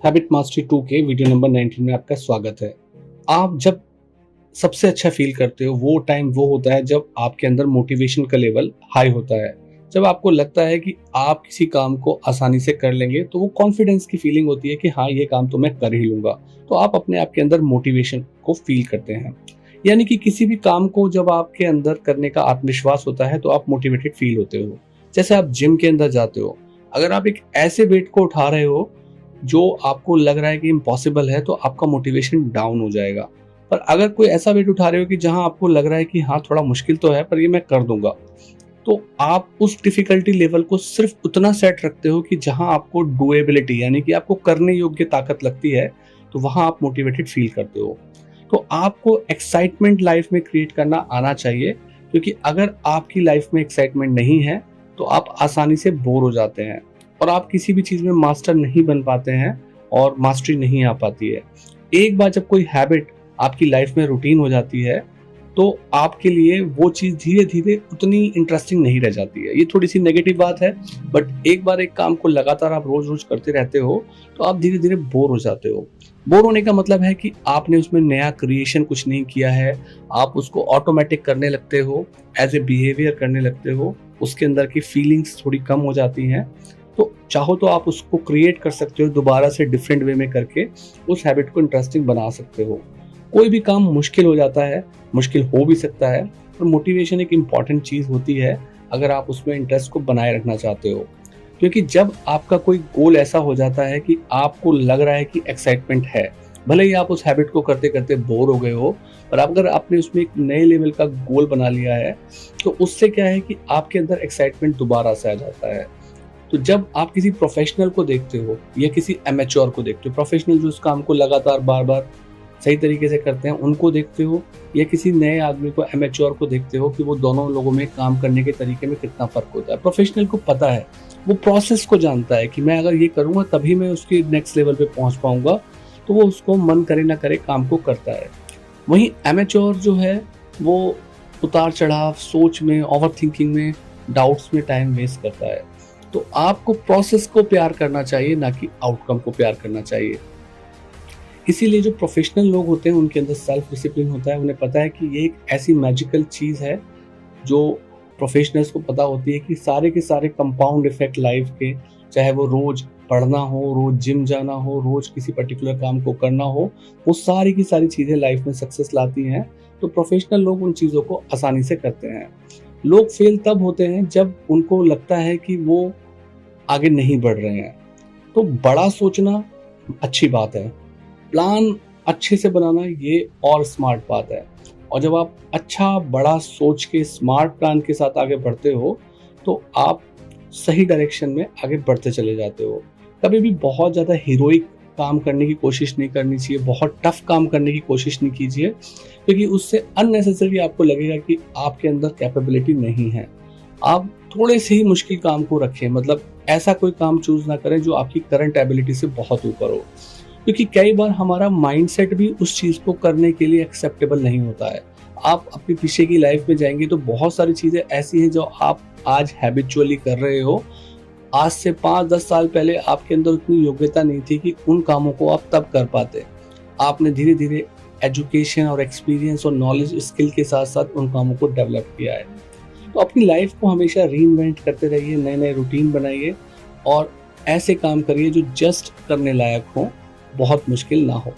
Habit mastery 2 के video number 19 में आपका स्वागत है। आप जब सबसे अच्छा फील करते हो वो टाइम वो होता है जब आपके अंदर मोटिवेशन का लेवल हाई होता है। जब आपको लगता है कि आप किसी काम को आसानी से कर लेंगे तो वो कॉन्फिडेंस की फीलिंग होती है कि हाँ, ये काम तो मैं कर ही लूंगा। तो आप अपने आप के अंदर मोटिवेशन को फील करते हैं। यानी कि किसी भी काम को जब आपके अंदर करने का आत्मविश्वास होता है तो आप मोटिवेटेड फील होते हो। जैसे आप जिम के अंदर जाते हो, अगर आप एक ऐसे वेट को उठा रहे हो जो आपको लग रहा है कि इम्पॉसिबल है तो आपका मोटिवेशन डाउन हो जाएगा। पर अगर कोई ऐसा वेट उठा रहे हो कि जहां आपको लग रहा है कि हाँ, थोड़ा मुश्किल तो है पर ये मैं कर दूंगा, तो आप उस डिफिकल्टी लेवल को सिर्फ उतना सेट रखते हो कि जहां आपको डुएबिलिटी यानी कि आपको करने योग्य ताकत लगती है, तो वहां आप मोटिवेटेड फील करते हो। तो आपको एक्साइटमेंट लाइफ में क्रिएट करना आना चाहिए, क्योंकि अगर आपकी लाइफ में एक्साइटमेंट नहीं है तो आप आसानी से बोर हो जाते हैं और आप किसी भी चीज में मास्टर नहीं बन पाते हैं और मास्टरी नहीं आ पाती है। एक बार जब कोई हैबिट आपकी लाइफ में रूटीन हो जाती है तो आपके लिए वो चीज धीरे धीरे उतनी इंटरेस्टिंग नहीं रह जाती है। ये थोड़ी सी नेगेटिव बात है, बट एक बार एक काम को लगातार आप रोज रोज करते रहते हो तो आप धीरे धीरे बोर हो जाते हो। बोर होने का मतलब है कि आपने उसमें नया क्रिएशन कुछ नहीं किया है, आप उसको ऑटोमेटिक करने लगते हो, एज ए बिहेवियर करने लगते हो, उसके अंदर की फीलिंग्स थोड़ी कम हो जाती हैं। तो चाहो तो आप उसको क्रिएट कर सकते हो, दोबारा से डिफरेंट वे में करके उस हैबिट को इंटरेस्टिंग बना सकते हो। कोई भी काम मुश्किल हो जाता है, मुश्किल हो भी सकता है, पर मोटिवेशन एक इम्पॉर्टेंट चीज होती है अगर आप उसमें इंटरेस्ट को बनाए रखना चाहते हो। क्योंकि जब आपका कोई गोल ऐसा हो जाता है कि आपको लग रहा है कि एक्साइटमेंट है, भले ही आप उस हैबिट को करते करते बोर हो गए हो, पर अगर आपने उसमें एक नए लेवल का गोल बना लिया है तो उससे क्या है कि आपके अंदर एक्साइटमेंट दोबारा से आ जाता है। तो जब आप किसी प्रोफेशनल को देखते हो या किसी एमेच्योर को देखते हो, प्रोफेशनल जो उस काम को लगातार बार बार सही तरीके से करते हैं उनको देखते हो, या किसी नए आदमी को एमेच्योर को देखते हो कि वो दोनों लोगों में काम करने के तरीके में कितना फर्क होता है। प्रोफेशनल को पता है, वो प्रोसेस को जानता है कि मैं अगर ये करूंगा तभी मैं उसके नेक्स्ट लेवल पे पहुंच पाऊंगा, तो वो उसको मन करे ना करे काम को करता है। वहीं एमेच्योर जो है वो उतार चढ़ाव, सोच में, ओवर थिंकिंग में, डाउट्स में टाइम वेस्ट करता है। तो आपको प्रोसेस को प्यार करना चाहिए, ना कि आउटकम को प्यार करना चाहिए। इसीलिए जो प्रोफेशनल लोग होते हैं उनके अंदर सेल्फ डिसिप्लिन होता है। उन्हें पता है कि ये एक ऐसी मैजिकल चीज है जो प्रोफेशनल्स को पता होती है कि सारे के सारे कंपाउंड इफेक्ट लाइफ के, चाहे वो रोज पढ़ना हो, रोज जिम जाना हो, रोज किसी पर्टिकुलर काम को करना हो, वो सारी की सारी चीजें लाइफ में सक्सेस लाती हैं। तो प्रोफेशनल लोग उन चीजों को आसानी से करते हैं। लोग फेल तब होते हैं जब उनको लगता है कि वो आगे नहीं बढ़ रहे हैं। तो बड़ा सोचना अच्छी बात है, प्लान अच्छे से बनाना ये और स्मार्ट बात है। और जब आप अच्छा बड़ा सोच के स्मार्ट प्लान के साथ आगे बढ़ते हो तो आप सही डायरेक्शन में आगे बढ़ते चले जाते हो। कभी भी बहुत ज़्यादा हीरोइक काम करने की कोशिश नहीं करनी चाहिए, बहुत टफ काम करने की कोशिश नहीं कीजिए, क्योंकि उससे अननेसेसरी आपको लगेगा कि आपके अंदर कैपेबिलिटी नहीं है। आप थोड़े से ही मुश्किल काम को रखें, मतलब ऐसा कोई काम चूज ना करें जो आपकी करंट एबिलिटी से बहुत ऊपर हो, क्योंकि कई बार हमारा माइंडसेट भी उस चीज को करने के लिए एक्सेप्टेबल नहीं होता है। आप अपने पीछे की लाइफ में जाएंगे तो बहुत सारी चीजें ऐसी हैं जो आप आज हैबिचुअली कर रहे हो, आज से 5-10 साल पहले आपके अंदर उतनी योग्यता नहीं थी कि उन कामों को आप तब कर पाते। आपने धीरे धीरे एजुकेशन और एक्सपीरियंस और नॉलेज स्किल के साथ साथ उन कामों को डेवलप किया है। तो अपनी लाइफ को हमेशा रीइन्वेंट करते रहिए, नए नए रूटीन बनाइए और ऐसे काम करिए जो जस्ट करने लायक हो, बहुत मुश्किल ना हो।